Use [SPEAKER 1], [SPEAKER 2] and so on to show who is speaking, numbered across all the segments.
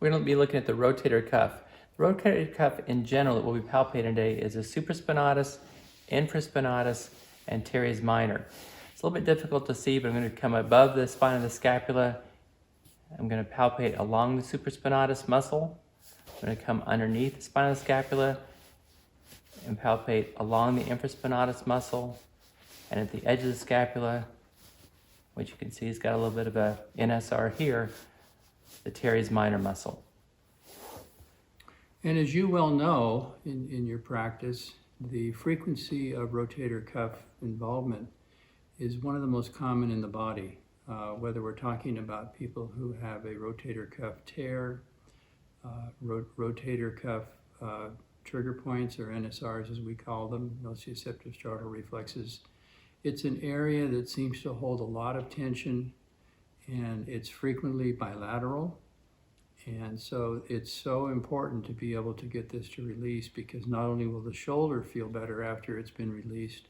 [SPEAKER 1] We're going to be looking at the rotator cuff. The rotator cuff in general that we'll be palpating today is a supraspinatus, infraspinatus, and teres minor. It's a little bit difficult to see, but I'm going to come above the spine of the scapula. I'm going to palpate along the supraspinatus muscle. I'm going to come underneath the spine of the scapula and palpate along the infraspinatus muscle, and at the edge of the scapula, which you can see has got a little bit of a NSR here, the teres minor muscle.
[SPEAKER 2] And as you well know in your practice, the frequency of rotator cuff involvement is one of the most common in the body, whether we're talking about people who have a rotator cuff tear, rotator cuff trigger points, or NSRs as we call them, nociceptive striatal reflexes. It's an area that seems to hold a lot of tension, and it's frequently bilateral. And so it's so important to be able to get this to release, because not only will the shoulder feel better after it's been released,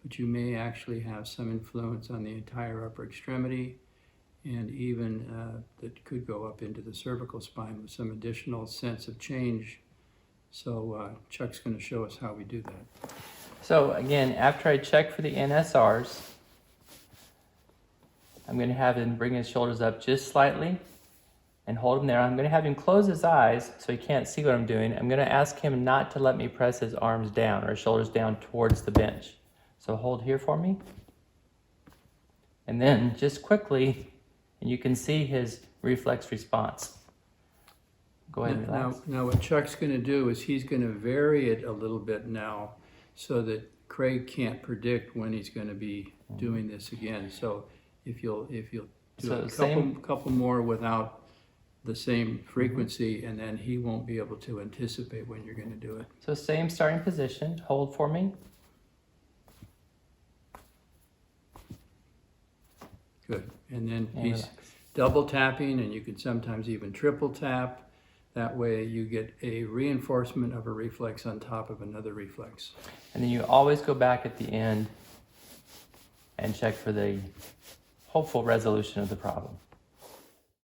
[SPEAKER 2] but you may actually have some influence on the entire upper extremity, and even that could go up into the cervical spine with some additional sense of change. So Chuck's going to show us how we do that.
[SPEAKER 1] So again, after I check for the NSRs, I'm going to have him bring his shoulders up just slightly and hold him there. I'm going to have him close his eyes so he can't see what I'm doing. I'm going to ask him not to let me press his arms down or shoulders down towards the bench. So hold here for me. And then just quickly, and you can see his reflex response. Go ahead and relax.
[SPEAKER 2] Now what Chuck's going to do is he's going to vary it a little bit now so that Craig can't predict when he's going to be doing this again. So if you'll do a couple more without the same frequency, and then he won't be able to anticipate when you're going to do it.
[SPEAKER 1] So same starting position, hold for me.
[SPEAKER 2] Good. And then he's double tapping, and you can sometimes even triple tap. That way you get a reinforcement of a reflex on top of another reflex.
[SPEAKER 1] And then you always go back at the end and check for the hopeful resolution of the problem.